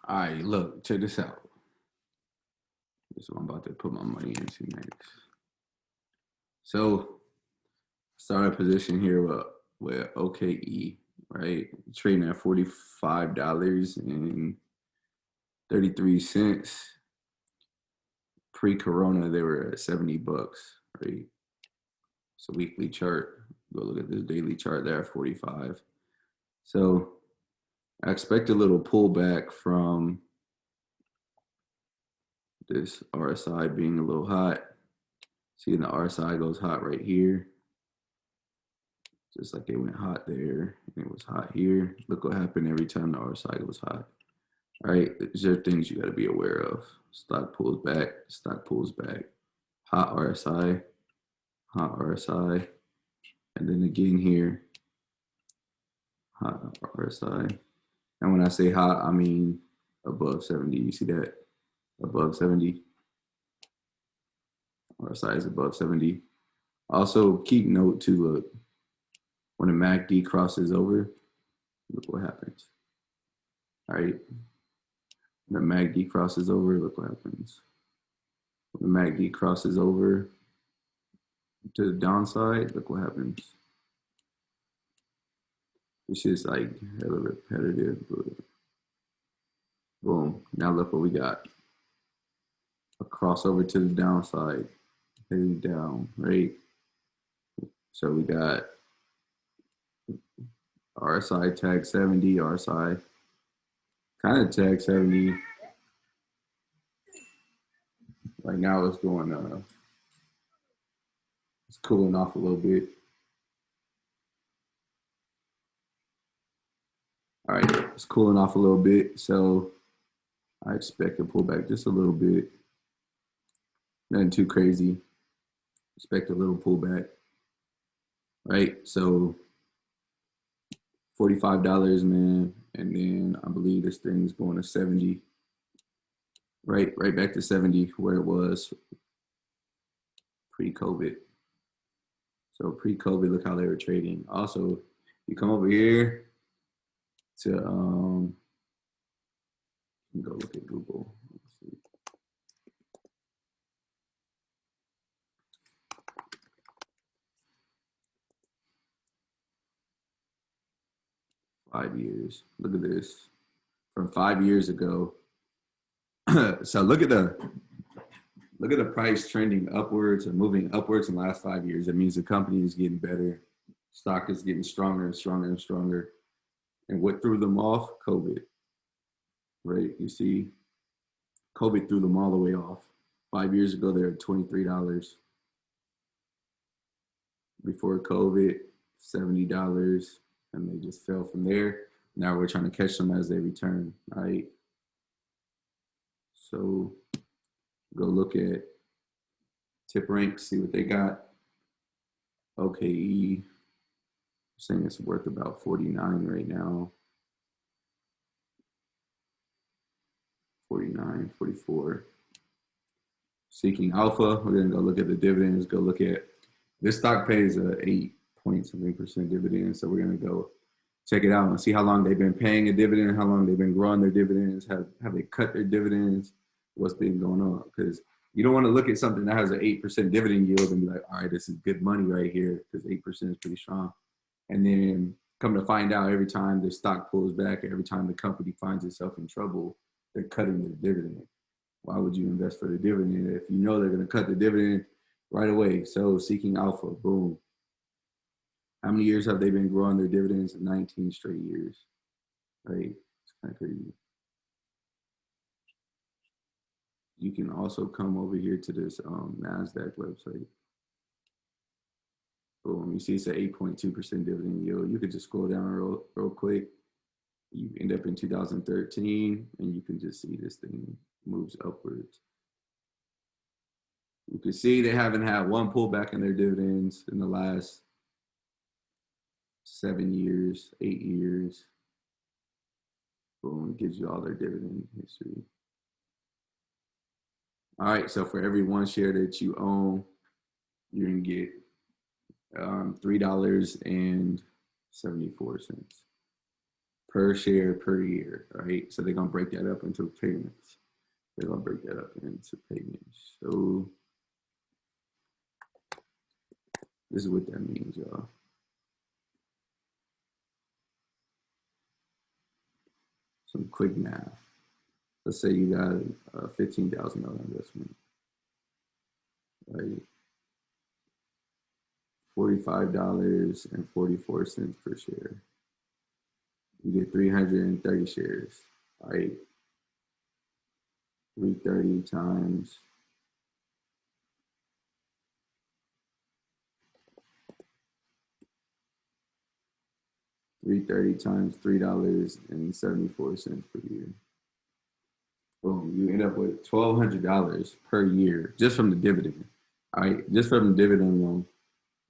All right, look, check this out. This is what I'm about to put my money into next. So, start a position here with OKE, right? Trading at $45.33. Pre-corona, they were at $70, right? It's a weekly chart. Go look at this daily chart there at 45. So I expect a little pullback from this RSI being a little hot. See, the RSI goes hot right here. Just like it went hot there and it was hot here. Look what happened every time the RSI goes hot. All right, these are things you got to be aware of. Stock pulls back, stock pulls back. Hot RSI, hot RSI. And then again here, hot RSI. And when I say hot, I mean above 70. You see that? Above 70. RSI is above 70. Also, keep note to look, when the MACD crosses over, look what happens. All right. When the MACD crosses over, look what happens. When the MACD crosses over to the downside, look what happens. It's just like hella repetitive. But boom. Now look what we got. A crossover to the downside. Heading down, right? So we got RSI tag 70, RSI kind of tag 70. Right now it's going, it's cooling off a little bit. All right, it's cooling off a little bit. So I expect to pull back just a little bit. Nothing too crazy. Expect a little pullback. Right, so $45, man. And then I believe this thing's going to 70. Right back to 70 where it was pre-COVID. So pre-COVID, look how they were trading. Also, you come over here to go look at Google. Let's see. Five years. Look at this. From 5 years ago. So look at the price trending upwards or moving upwards in the last 5 years. That means the company is getting better. Stock is getting stronger and stronger and stronger. And what threw them off? COVID. Right? You see, COVID threw them all the way off. 5 years ago, they were $23. Before COVID, $70. And they just fell from there. Now we're trying to catch them as they return, right? So go look at tip rank, see what they got. OKE, saying it's worth about 49 right now. 49, 44. Seeking alpha, we're gonna go look at the dividends, go look at, this stock pays a 8.something% dividend. So we're gonna go check it out and see how long they've been paying a dividend, how long they've been growing their dividends, have they cut their dividends, what's been going on. Because you don't want to look at something that has an 8% dividend yield and be like, all right, this is good money right here, because 8% is pretty strong. And then come to find out, every time the stock pulls back, every time the company finds itself in trouble, they're cutting their dividend. Why would you invest for the dividend if you know they're going to cut the dividend right away? So seeking alpha, boom. How many years have they been growing their dividends? 19 straight years, right? It's kind of crazy. You can also come over here to this NASDAQ website. Boom, you see it's an 8.2% dividend yield. You could just scroll down real quick. You end up in 2013, and you can just see this thing moves upwards. You can see they haven't had one pullback in their dividends in the last 7 years, 8 years. Boom, it gives you all their dividend history. All right, so for every one share that you own, you're gonna get $3.74 per share per year, right? So they're gonna break that up into payments. They're gonna break that up into payments. So this is what that means, y'all. Some quick math. Let's say you got a $15,000 investment, right? $45.44 per share. You get 330 shares, right? 330 times 330 times $3.74 per year. Boom, you end up with $1,200 per year just from the dividend. All right, just from the dividend alone.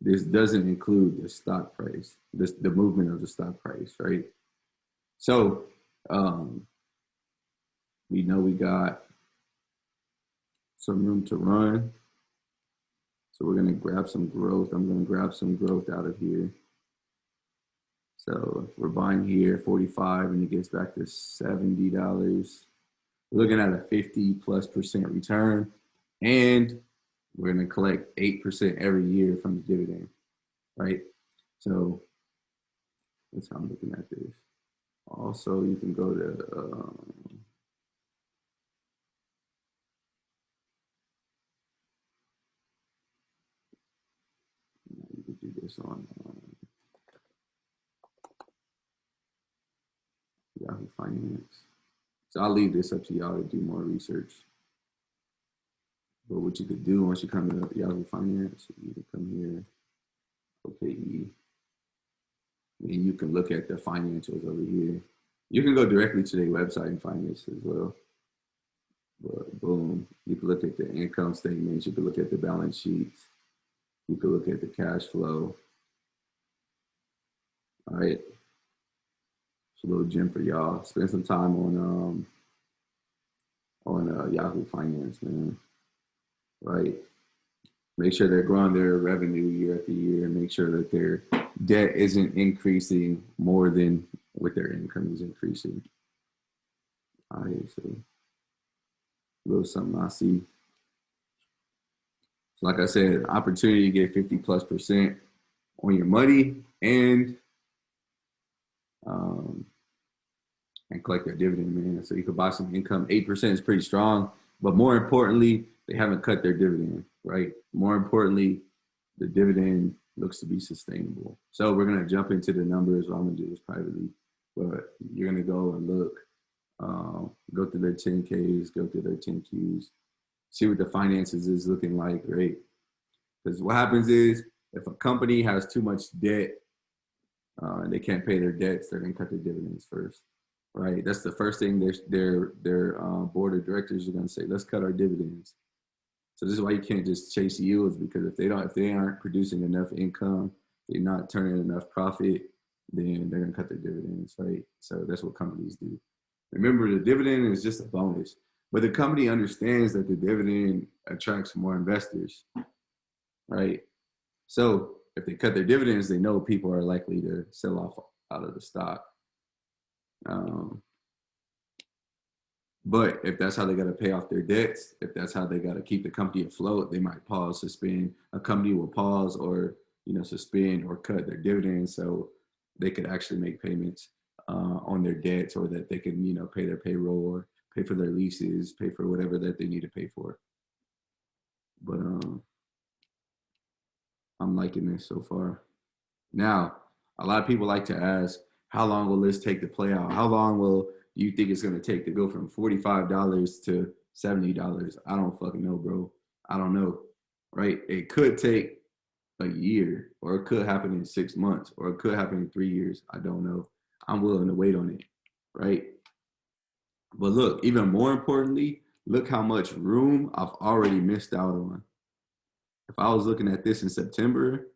This doesn't include the stock price, the movement of the stock price, right? So we know we got some room to run. So we're gonna grab some growth. I'm gonna grab some growth out of here. So if we're buying here 45 and it gets back to $70. We're looking at a 50+% return, and we're gonna collect 8% every year from the dividend, right? So that's how I'm looking at this. Also, you can go to you can do this on Yahoo Finance. So I'll leave this up to y'all to do more research. But what you could do once you come to Yahoo Finance, you can come here, OKE, and you can look at the financials over here. You can go directly to their website and find this as well. But boom, you can look at the income statements, you can look at the balance sheets, you can look at the cash flow. All right. It's a little gem for y'all. Spend some time on Yahoo Finance, man. Right. Make sure they're growing their revenue year after year. Make sure that their debt isn't increasing more than what their income is increasing. All right, so a little something I see. So like I said, opportunity to get 50+% on your money and collect their dividend, man. So you could buy some income. 8% is pretty strong, but more importantly, they haven't cut their dividend, right? More importantly, the dividend looks to be sustainable. So we're gonna jump into the numbers. Well, I'm gonna do this privately, but you're gonna go and look, go through their 10Ks, go through their 10Qs, see what the finances is looking like, right? Because what happens is if a company has too much debt and they can't pay their debts, they're gonna cut their dividends first, right? That's the first thing their board of directors are gonna say. Let's cut our dividends. So this is why you can't just chase yields, because if they aren't producing enough income, they're not turning enough profit, then they're gonna cut their dividends, right? So that's what companies do. Remember, the dividend is just a bonus, but the company understands that the dividend attracts more investors, right? So if they cut their dividends, they know people are likely to sell off out of the stock. But if that's how they got to pay off their debts, if that's how they got to keep the company afloat, they might pause, suspend. A company will pause or suspend or cut their dividends so they could actually make payments on their debts, or that they can pay their payroll or pay for their leases, pay for whatever that they need to pay for. But I'm liking this so far. Now, a lot of people like to ask, how long will this take to play out? How long will you think it's going to take to go from $45 to $70? I don't fucking know, bro. I don't know, right? It could take a year, or it could happen in 6 months, or it could happen in 3 years. I don't know. I'm willing to wait on it, right? But look, even more importantly, look how much room I've already missed out on. If I was looking at this in September,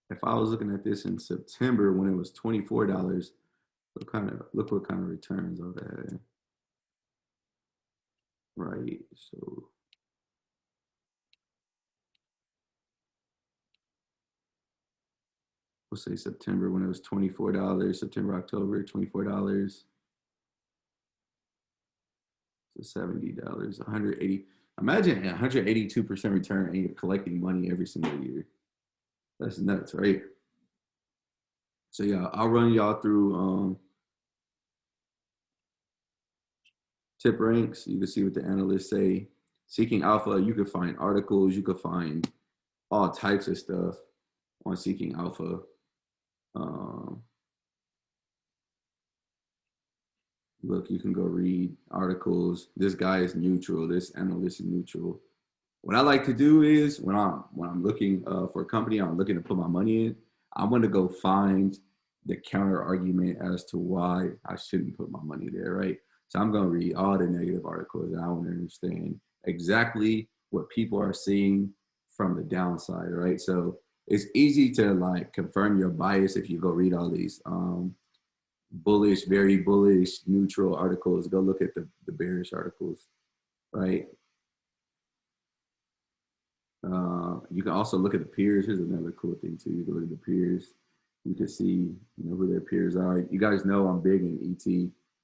when it was $24, look what kind of returns I've had. Right. So we'll say September when it was $24, September, October, $24. So $70, 180. Imagine 182% return and you're collecting money every single year. That's nuts, right? So yeah, I'll run y'all through tip ranks. You can see what the analysts say. Seeking Alpha, you could find articles, you could find all types of stuff on Seeking Alpha. Look, you can go read articles. This guy is neutral. This analyst is neutral. What I like to do is when I'm looking for a company, I'm looking to put my money in. I'm going to go find the counter argument as to why I shouldn't put my money there, right? So I'm going to read all the negative articles, and I want to understand exactly what people are seeing from the downside, right? So it's easy to like confirm your bias if you go read all these bullish, very bullish, neutral articles. Go look at the bearish articles, right? You can also look at the peers. Here's another cool thing too. You can look at the peers. You can see, who their peers are. You guys know I'm big in ET,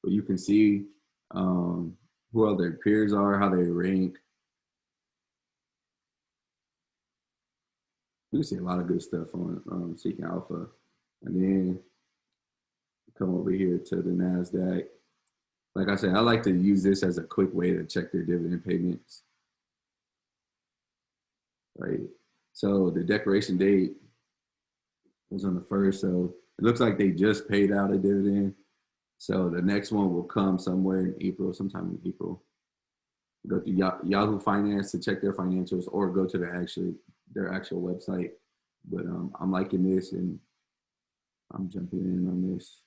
but you can see who all their peers are, how they rank. You can see a lot of good stuff on Seeking Alpha. And then come over here to the NASDAQ. Like I said, I like to use this as a quick way to check their dividend payments. Right. So the declaration date was on the 1st. So it looks like they just paid out a dividend. So the next one will come somewhere in April, sometime in April. Go to Yahoo Finance to check their financials, or go to their actual website. But I'm liking this, and I'm jumping in on this.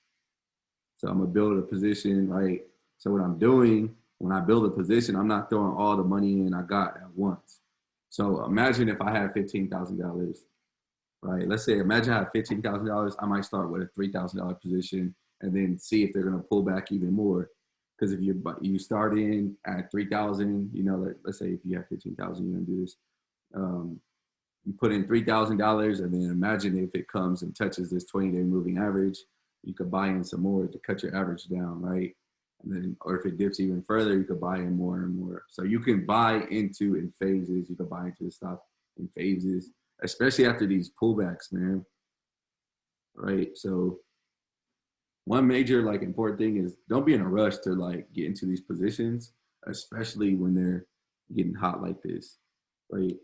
So I'm gonna build a position, right? So what I'm doing when I build a position, I'm not throwing all the money in I got at once. So imagine if I had $15,000, right? Let's say, imagine I have $15,000. I might start with a $3,000 position and then see if they're going to pull back even more. Because if you start in at 3,000, let's say if you have 15,000, you're going to do this. You put in $3,000, and then imagine if it comes and touches this 20-day moving average, you could buy in some more to cut your average down, right? And then, or if it dips even further, you could buy in more and more. So you can buy into in phases. You could buy into the stock in phases, especially after these pullbacks, man. Right. So one major important thing is don't be in a rush to get into these positions, especially when they're getting hot like this. Right.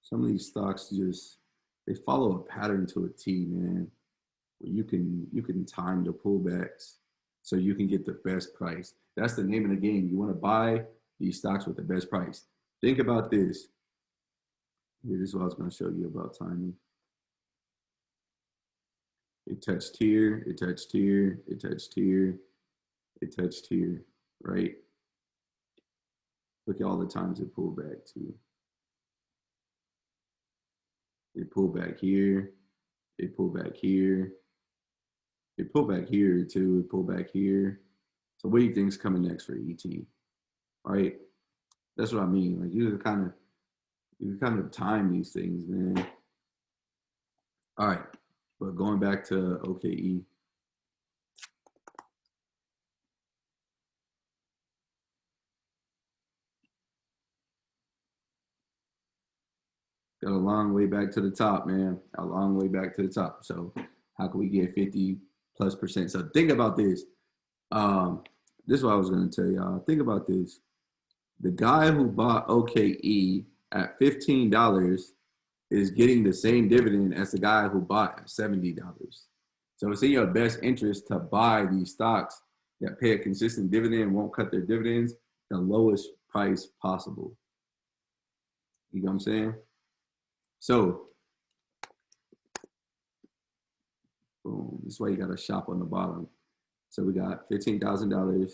Some of these stocks they follow a pattern to a T, man. Where you can time the pullbacks so you can get the best price. That's the name of the game. You want to buy these stocks with the best price. Think about this. Here, this is what I was going to show you about timing. It touched here, it touched here, it touched here, it touched here, right? Look at all the times it pulled back too. It pulled back here, it pulled back here, it pulled back here too, it pulled back here. So what do you think's coming next for ET? Right? That's what I mean. You can kind of time these things, man. All right. But going back to OKE. Got a long way back to the top, man. A long way back to the top. So how can we get 50+%? So think about this. This is what I was going to tell y'all. Think about this. The guy who bought OKE at $15 is getting the same dividend as the guy who bought at $70. So it's in your best interest to buy these stocks that pay a consistent dividend, won't cut their dividends, the lowest price possible. You know what I'm saying? So, boom. This is why you got to shop on the bottom. So we got $15,000.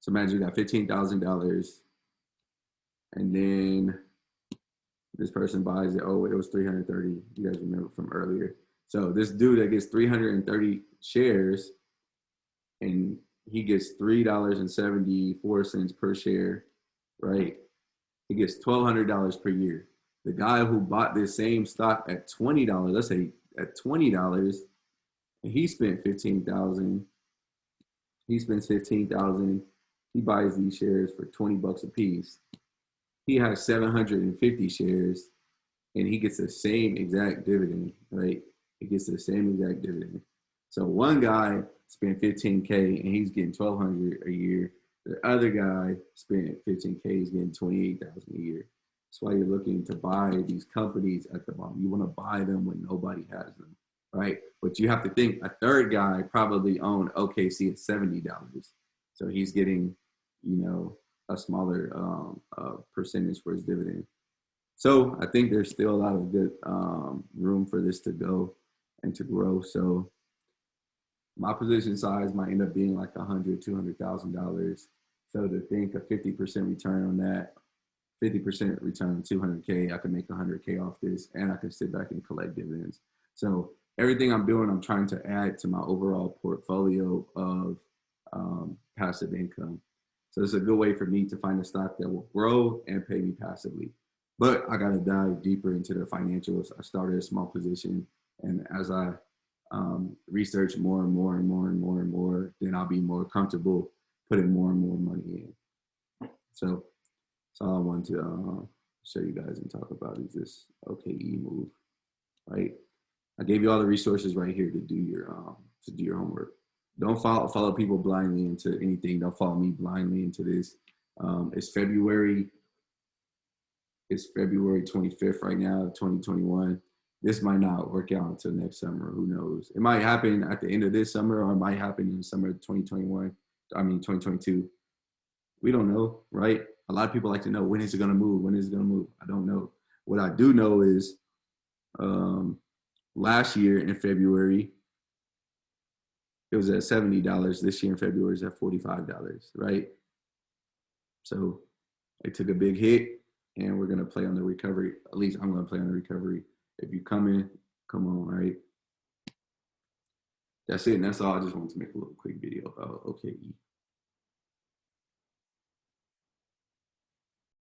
So imagine you got $15,000, and then this person buys it. Oh, it was 330. You guys remember from earlier. So this dude that gets 330 shares, and he gets $3.74 per share. right? He gets $1,200 per year. The guy who bought this same stock at $20, let's say at $20, and he spent 15,000. He spends 15,000. He buys these shares for 20 bucks a piece. He has 750 shares, and he gets the same exact dividend, right? He gets the same exact dividend. So one guy spent 15K and he's getting 1,200 a year. The other guy spent 15K, he's getting 28,000 a year. That's why you're looking to buy these companies at the bottom. You want to buy them when nobody has them, right? But you have to think a third guy probably owned OKC at $70. So he's getting, a smaller percentage for his dividend. So I think there's still a lot of good room for this to go and to grow. So my position size might end up being like $100,000, $200,000. So to think a 50% return on that, 50% return on 200K, I can make 100K off this, and I can sit back and collect dividends. So everything I'm doing, I'm trying to add to my overall portfolio of passive income. So it's a good way for me to find a stock that will grow and pay me passively. But I got to dive deeper into their financials. I started a small position, and as I research more and more and more and more and more, then I'll be more comfortable putting more and more money in. So that's all I wanted to show you guys and talk about is this OKE move, right? I gave you all the resources right here to do your homework. Don't follow people blindly into anything. Don't follow me blindly into this. It's February 25th right now, 2021. This might not work out until next summer. Who knows? It might happen at the end of this summer, or it might happen in the summer of 2022. We don't know, right? A lot of people like to know, when is it going to move? When is it going to move? I don't know. What I do know is last year in February, it was at $70. This year in February, it's at $45, right? So it took a big hit, and we're going to play on the recovery. At least I'm going to play on the recovery. If you come in, come on, right? That's it. And that's all. I just wanted to make a little quick video about OKE.